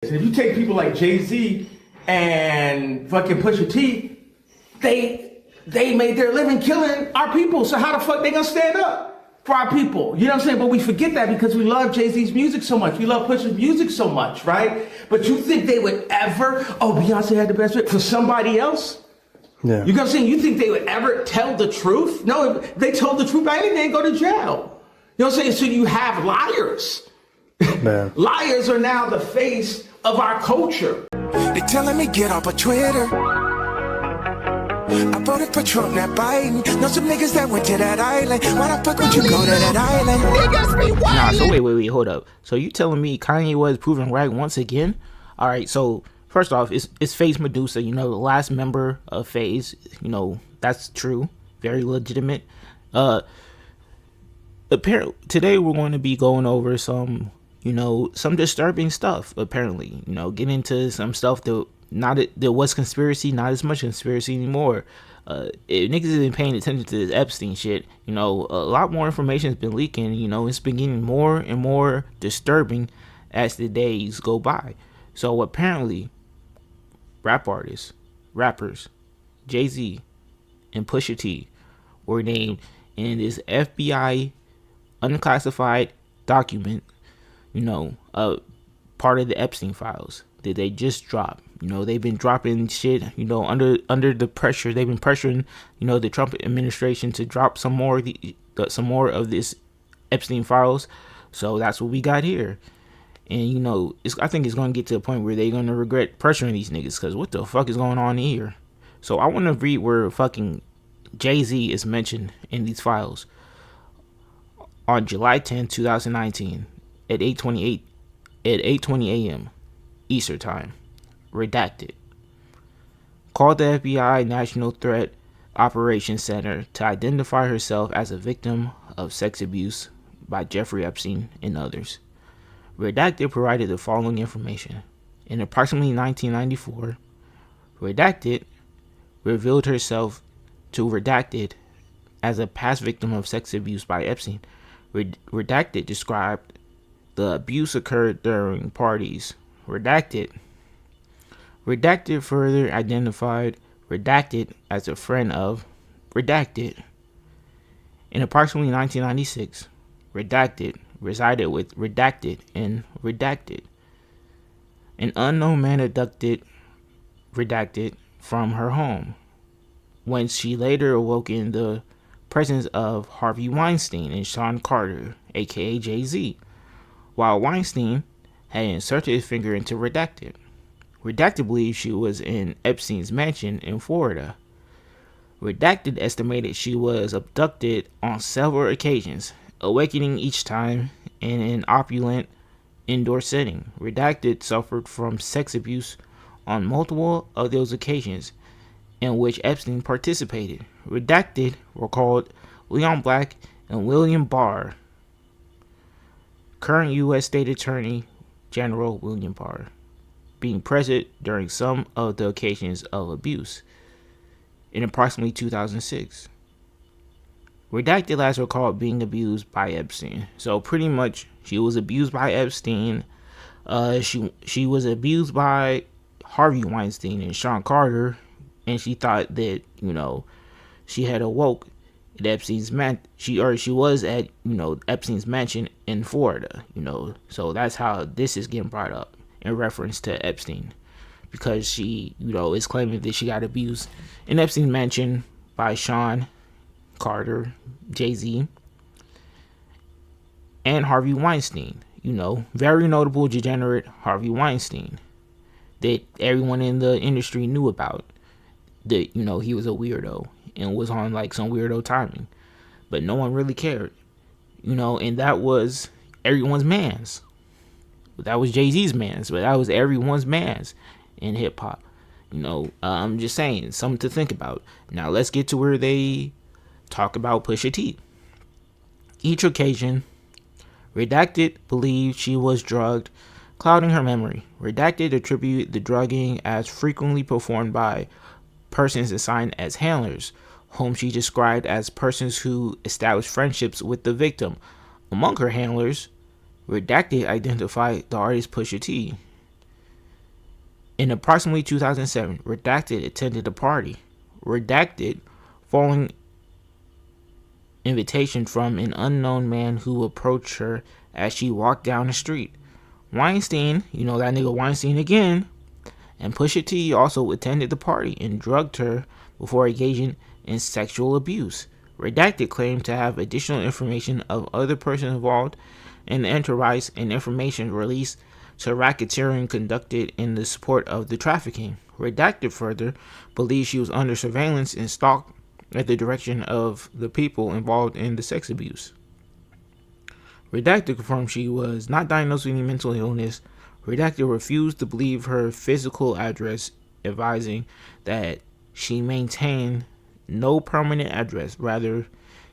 If you take people like Jay-Z and fucking Pusha T, they made their living killing our people. So how the fuck they gonna stand up for our people? You know what I'm saying? But we forget that because we love Jay-Z's music so much. We love Pusha's music so much, right? But you think they would ever, Beyonce had the best fit for somebody else? Yeah. You know what I'm saying? You think they would ever tell the truth? No, if they told the truth, I think they'd go to jail. You know what I'm saying? So you have liars. Man. Liars are now the face of our culture. They telling me get off of Twitter. I voted for Trump, not Biden. Know some niggas that went to that island. Why the fuck would you go to that island? Niggas be wild. Nah, so wait, hold up. So you telling me Kanye was proven right once again? All right, so first off, it's FaZe Medusa, the last member of FaZe. That's true. Very legitimate. Apparently, today we're going to be going over some disturbing stuff, apparently. Get into some stuff there was conspiracy, not as much conspiracy anymore. If niggas have been paying attention to this Epstein shit, a lot more information has been leaking. It's been getting more and more disturbing as the days go by. So apparently, rappers, Jay-Z and Pusha T were named in this FBI unclassified document, part of the Epstein files that they just dropped. They've been dropping shit, under the pressure. They've been pressuring, the Trump administration to drop some more of this Epstein files. So that's what we got here. And, I think it's going to get to a point where they're going to regret pressuring these niggas, because what the fuck is going on here? So I want to read where fucking Jay-Z is mentioned in these files. On July 10, 2019, at 8:20 a.m. Eastern Time. Redacted. Called the FBI National Threat Operations Center to identify herself as a victim of sex abuse by Jeffrey Epstein and others. Redacted provided the following information. In approximately 1994, Redacted revealed herself to Redacted as a past victim of sex abuse by Epstein. Redacted described the abuse occurred during parties. Redacted further identified Redacted as a friend of Redacted. In approximately 1996, Redacted resided with Redacted and Redacted. An unknown man abducted Redacted from her home, whence she later awoke in the presence of Harvey Weinstein and Sean Carter, aka Jay-Z, while Weinstein had inserted his finger into Redacted. Redacted believed she was in Epstein's mansion in Florida. Redacted estimated she was abducted on several occasions, awakening each time in an opulent indoor setting. Redacted suffered from sex abuse on multiple of those occasions in which Epstein participated. Redacted were called Leon Black and William Barr. Current U.S. State Attorney General William Barr being present during some of the occasions of abuse in approximately 2006. Redacted last recalled being abused by Epstein. So pretty much she was abused by Epstein. She was abused by Harvey Weinstein and Sean Carter, and she thought that, she had awoke at Epstein's she was at, Epstein's mansion in Florida, So that's how this is getting brought up in reference to Epstein, because she, is claiming that she got abused in Epstein's mansion by Sean Carter, Jay-Z, and Harvey Weinstein, very notable degenerate Harvey Weinstein that everyone in the industry knew about, that, he was a weirdo and was on like some weirdo timing, but no one really cared, and that was everyone's mans. That was Jay-Z's mans, but that was everyone's mans in hip hop. I'm just saying, something to think about. Now let's get to where they talk about Pusha T. Each occasion, Redacted believed she was drugged, clouding her memory. Redacted attributed the drugging as frequently performed by persons assigned as handlers, whom she described as persons who established friendships with the victim. Among her handlers, Redacted identified the artist Pusha T. In approximately 2007, Redacted attended a party. Redacted, following invitation from an unknown man who approached her as she walked down the street. Weinstein, that nigga Weinstein again, and Pusha T also attended the party and drugged her before engaging in sexual abuse. Redacted claimed to have additional information of other persons involved in the enterprise and information released to racketeering conducted in the support of the trafficking. Redacted further believes she was under surveillance and stalked at the direction of the people involved in the sex abuse. Redacted confirmed she was not diagnosed with any mental illness. Redacted refused to believe her physical address, advising that she maintained no permanent address. Rather,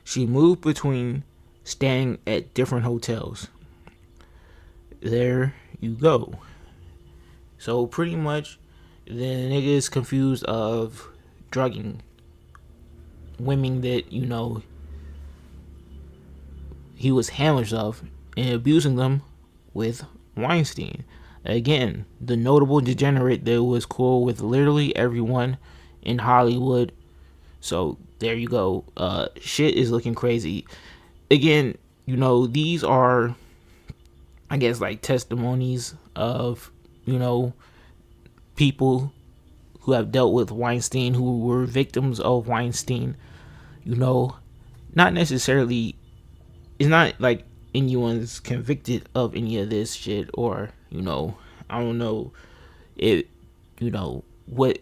she moved between staying at different hotels. There you go. So pretty much the nigga is confused of drugging women that, he was handlers of and abusing them with Weinstein. Again, the notable degenerate that was cool with literally everyone in Hollywood. So there you go. Shit is looking crazy. Again, these are, I guess, like testimonies of, people who have dealt with Weinstein, who were victims of Weinstein. Not necessarily, it's not like anyone's convicted of any of this shit, or, I don't know what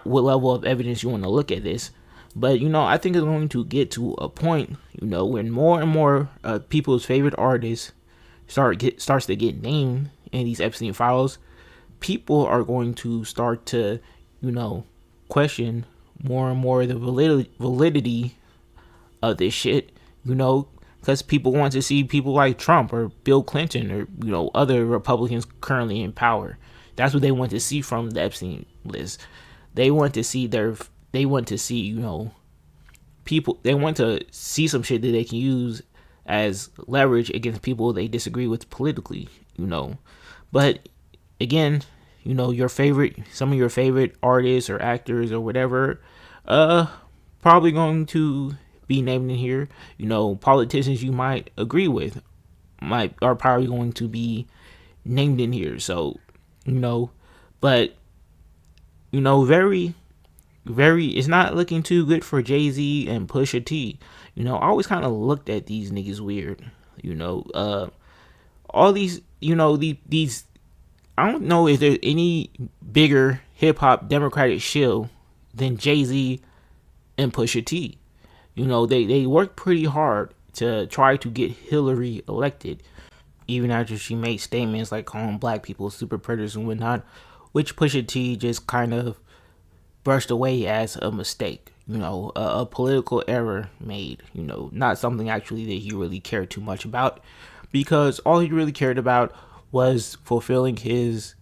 level of evidence you want to look at this. But, I think it's going to get to a point, when more and more people's favorite artists starts to get named in these Epstein files. People are going to start to, question more and more the validity of this shit, because people want to see people like Trump or Bill Clinton or, other Republicans currently in power. That's what they want to see from the Epstein list. They want to see people, they want to see some shit that they can use as leverage against people they disagree with politically, But again, some of your favorite artists or actors or whatever, probably going to be named in here. Politicians you might agree with are probably going to be named in here. So, but very, very, it's not looking too good for Jay-Z and Pusha T. I always kind of looked at these niggas weird. All these, these, I don't know if there's any bigger hip hop Democratic shill than Jay-Z and Pusha T. They worked pretty hard to try to get Hillary elected, even after she made statements like calling black people super predators and whatnot, which Pusha T just kind of brushed away as a mistake, a political error made, not something actually that he really cared too much about, because all he really cared about was fulfilling his,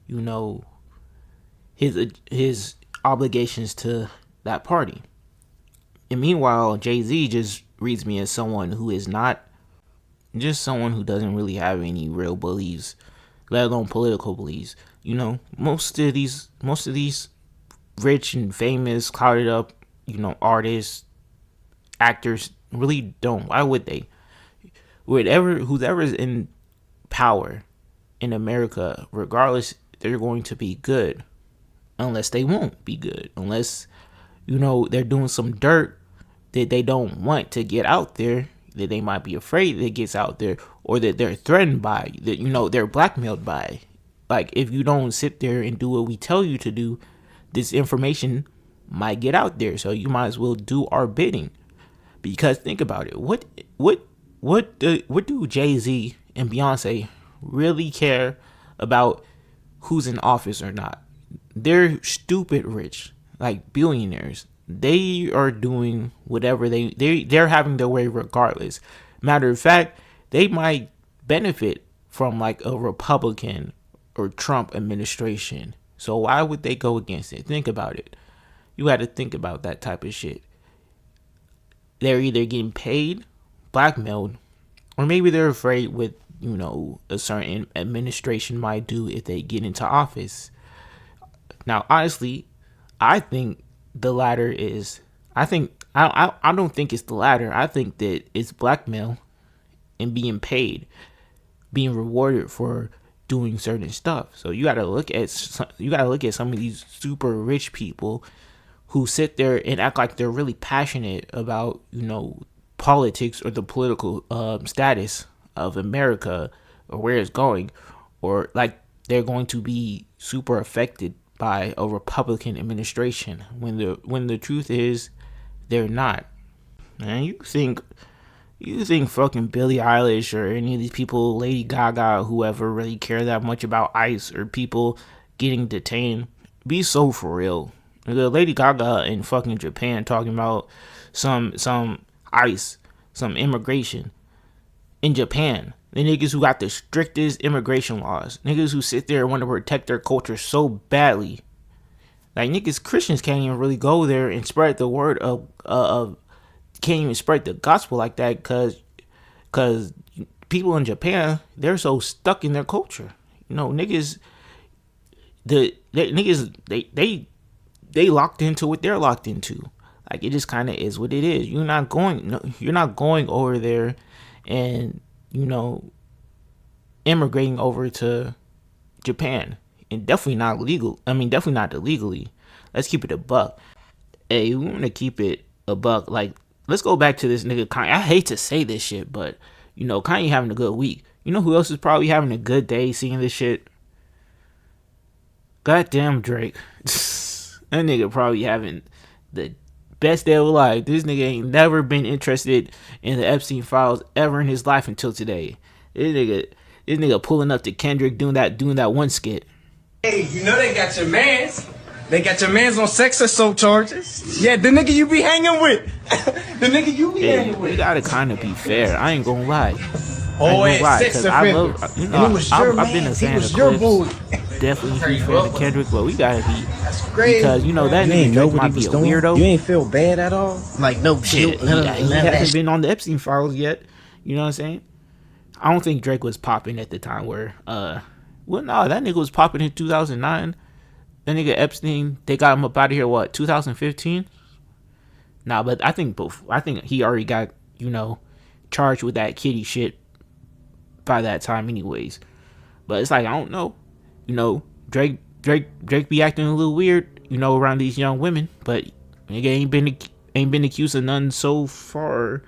his obligations to that party. And meanwhile, Jay-Z just reads me as someone who is not, just someone who doesn't really have any real beliefs, let alone political beliefs. Most of these rich and famous, clouded up, artists, actors really don't. Why would they? Whoever's in power in America, regardless, they're going to be good, unless they won't be good, unless they're doing some dirt that they don't want to get out there, that they might be afraid that gets out there, or that they're threatened by, that they're blackmailed by. Like, if you don't sit there and do what we tell you to do, this information might get out there, so you might as well do our bidding. Because think about it, what do Jay-Z and Beyonce really care about who's in office or not? They're stupid rich, like billionaires. They are doing whatever they're having their way regardless. Matter of fact, they might benefit from like a Republican or Trump administration. So why would they go against it? Think about it. You had to think about that type of shit. They're either getting paid, blackmailed, or maybe they're afraid with, a certain administration might do if they get into office. Now, honestly, I think the latter is. I don't think it's the latter. I think that it's blackmail and being paid, being rewarded for doing certain stuff. So you got to look at some of these super rich people who sit there and act like they're really passionate about, politics or the political status of America or where it's going, or like they're going to be super affected by a Republican administration when the truth is they're not. Man, you think fucking Billie Eilish or any of these people, Lady Gaga, whoever, really care that much about ICE or people getting detained? Be so for real. The Lady Gaga in fucking Japan talking about some ICE, some immigration in Japan. The niggas who got the strictest immigration laws. Niggas who sit there and want to protect their culture so badly. Like, niggas, Christians can't even really go there and spread the word of can't even spread the gospel like that because people in Japan, they're so stuck in their culture. Niggas, they locked into what they're locked into. Like, it just kind of is what it is. You're not going over there and immigrating over to Japan, and definitely not legal. I mean, definitely not illegally. Let's keep it a buck. Hey, we want to keep it a buck. Like, let's go back to this nigga Kanye. I hate to say this shit, but Kanye having a good week. You know who else is probably having a good day seeing this shit? Goddamn Drake. That nigga probably having the best day of his life. This nigga ain't never been interested in the Epstein files ever in his life until today. This nigga pulling up to Kendrick doing that one skit. Hey, they got your mans. They got your mans on sex assault charges. Yeah, the nigga you be hanging with. The nigga you be hanging with. You gotta kind of be fair. I ain't gonna lie. Oh, sex offender. I've been a fan of Clips. Definitely be fair to Kendrick, but we gotta be. That's crazy. Because, that nigga Drake might be a weirdo. You ain't feel bad at all? Like, no shit. He hasn't been on the Epstein files yet. You know what I'm saying? I don't think Drake was popping at the time where, that nigga was popping in 2009. That nigga Epstein, they got him up out of here, 2015? Nah, but I think he already got, charged with that kitty shit by that time anyways. But it's like, I don't know. Drake be acting a little weird, around these young women, but nigga ain't been accused of none so far.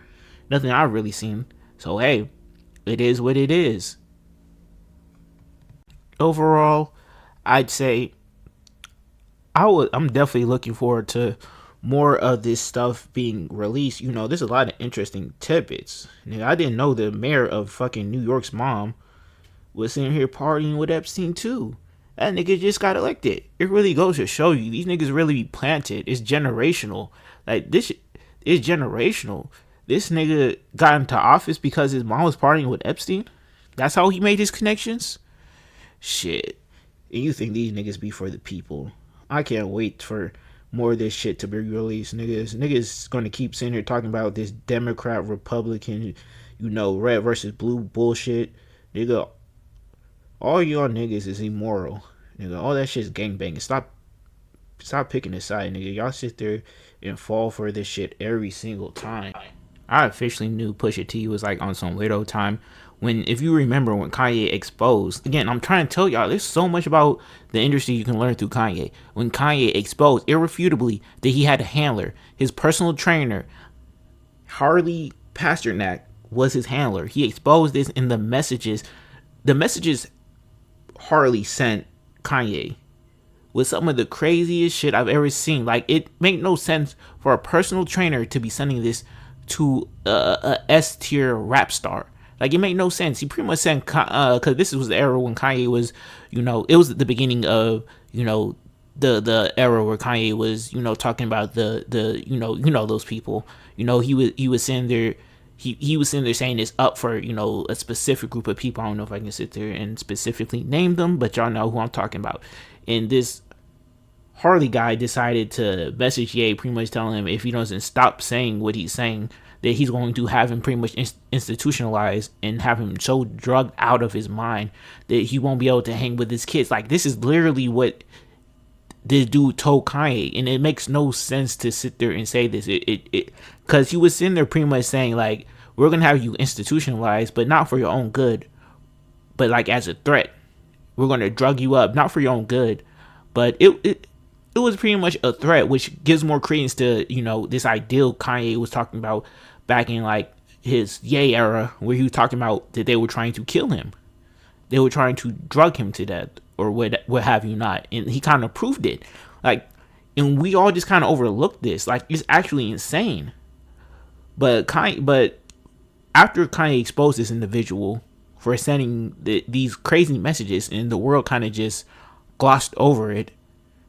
Nothing I've really seen. So hey, it is what it is. Overall, I'd say I'm definitely looking forward to more of this stuff being released. There's a lot of interesting tidbits. I didn't know the mayor of fucking New York's mom was sitting here partying with Epstein too. That nigga just got elected. It really goes to show you, these niggas really be planted. It's generational. Like, this is generational. This nigga got into office because his mom was partying with Epstein. That's how he made his connections. Shit. And you think these niggas be for the people? I can't wait for more of this shit to be released. Niggas gonna keep sitting here talking about this Democrat, Republican, red versus blue bullshit. Nigga, all y'all niggas is immoral. Nigga, all that shit's gangbanging. Stop picking a side, nigga. Y'all sit there and fall for this shit every single time. I officially knew Pusha T was like on some weirdo time if you remember when Kanye exposed. Again, I'm trying to tell y'all, there's so much about the industry you can learn through Kanye. When Kanye exposed irrefutably that he had a handler, his personal trainer, Harley Pasternak, was his handler. He exposed this in the messages. The messages Harley sent Kanye was some of the craziest shit I've ever seen. Like, it made no sense for a personal trainer to be sending this to a S tier rap star. Like, it made no sense. He pretty much sent, because this was the era when Kanye was, it was the beginning of, the era where Kanye was, talking about the those people. He was sitting there. He was sitting there saying it's up for, a specific group of people. I don't know if I can sit there and specifically name them, but y'all know who I'm talking about. And this Harley guy decided to message Ye, pretty much telling him if he doesn't stop saying what he's saying, that he's going to have him pretty much institutionalized and have him so drugged out of his mind that he won't be able to hang with his kids. Like, this is literally what this dude told Kanye, and it makes no sense to sit there and say this. Because he was sitting there pretty much saying like, we're gonna have you institutionalized, but not for your own good, but like as a threat. We're gonna drug you up, not for your own good, but it was pretty much a threat, which gives more credence to, you know, this ideal Kanye was talking about back in like his Ye era, where he was talking about that they were trying to kill him, they were trying to drug him to death, or what have you not, and he kind of proved it. Like, and we all just kind of overlooked this. Like, it's actually insane. But after Kanye exposed this individual for sending these crazy messages, and the world kind of just glossed over it,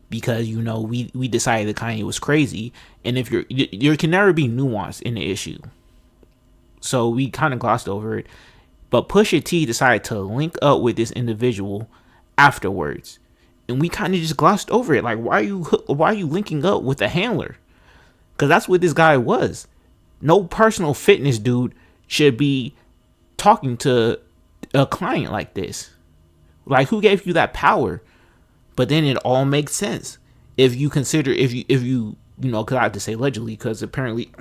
because, you know, we decided that Kanye was crazy, and if there can never be nuance in the issue, so we kind of glossed over it. But Pusha T decided to link up with this individual afterwards, and we kind of just glossed over it. Like, why are you linking up with a handler? Because that's what this guy was. No personal fitness dude should be talking to a client like this. Like, who gave you that power? But then it all makes sense if you consider, if you know, because I have to say allegedly, because apparently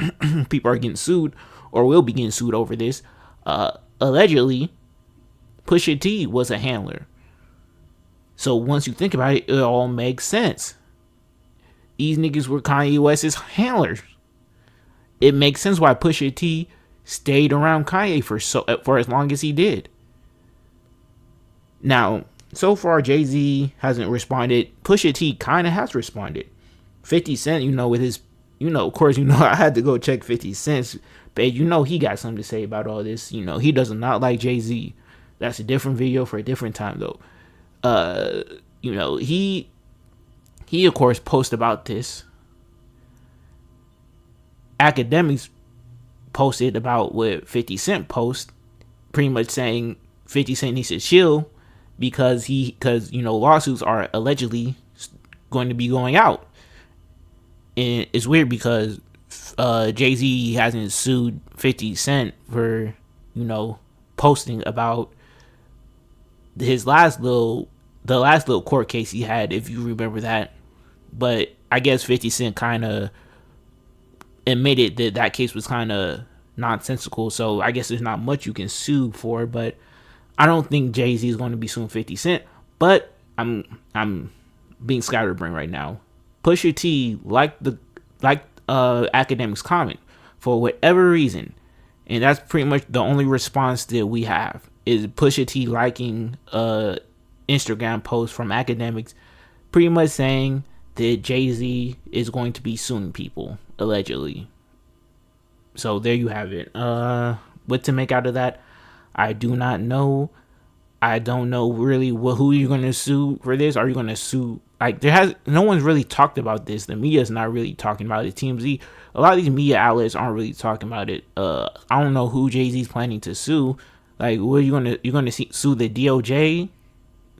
people are getting sued or will be getting sued over this. Allegedly, Pusha T was a handler. So once you think about it, it all makes sense. These niggas were Kanye West's handlers. It makes sense why Pusha T stayed around Kanye for as long as he did. Now, so far, Jay-Z hasn't responded. Pusha T kind of has responded. 50 Cent, you know, with his, you know, of course, you know, I had to go check 50 Cent's page. You know, he got something to say about all this. You know, he does not like Jay-Z. That's a different video for a different time, though. You know, he of course posted about this. Academics posted about what 50 Cent post, pretty much saying 50 Cent needs to chill, because you know, lawsuits are allegedly going to be going out. And it's weird because Jay-Z hasn't sued 50 Cent for, you know, posting about the last little court case he had, if you remember that. But I guess 50 Cent kind of admitted that case was kind of nonsensical, so I guess there's not much you can sue for. But I don't think Jay-Z is going to be suing 50 Cent. But I'm being scatterbrained right now. Pusha T liked Academics' comment for whatever reason, and that's pretty much the only response that we have, is Pusha T liking Instagram post from Academics, pretty much saying that Jay-Z is going to be suing people, allegedly. So there you have it. What to make out of that, I do not know. I don't know really who you're going to sue for this. Are you going to sue? Like, no one's really talked about this. The media's not really talking about it. TMZ, a lot of these media outlets aren't really talking about it. I don't know who Jay-Z's planning to sue. Like, what are you're gonna sue the DOJ,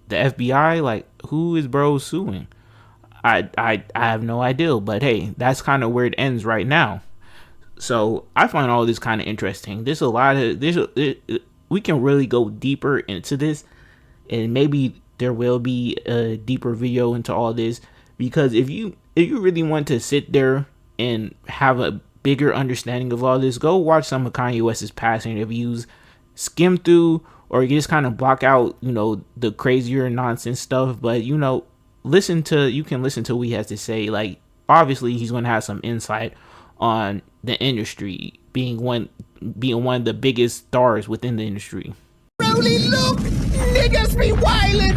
the FBI? Like, who is bro suing? I have no idea. But hey, that's kind of where it ends right now. So I find all this kind of interesting. There's a lot of we can really go deeper into this, and maybe there will be a deeper video into all this, because if you really want to sit there and have a bigger understanding of all this, go watch some of Kanye West's past interviews, skim through, or you just kind of block out, you know, the crazier nonsense stuff. But, you know, you can listen to what he has to say. Like, obviously he's going to have some insight on the industry, being one of the biggest stars within the industry. Really, look, niggas be wildin'.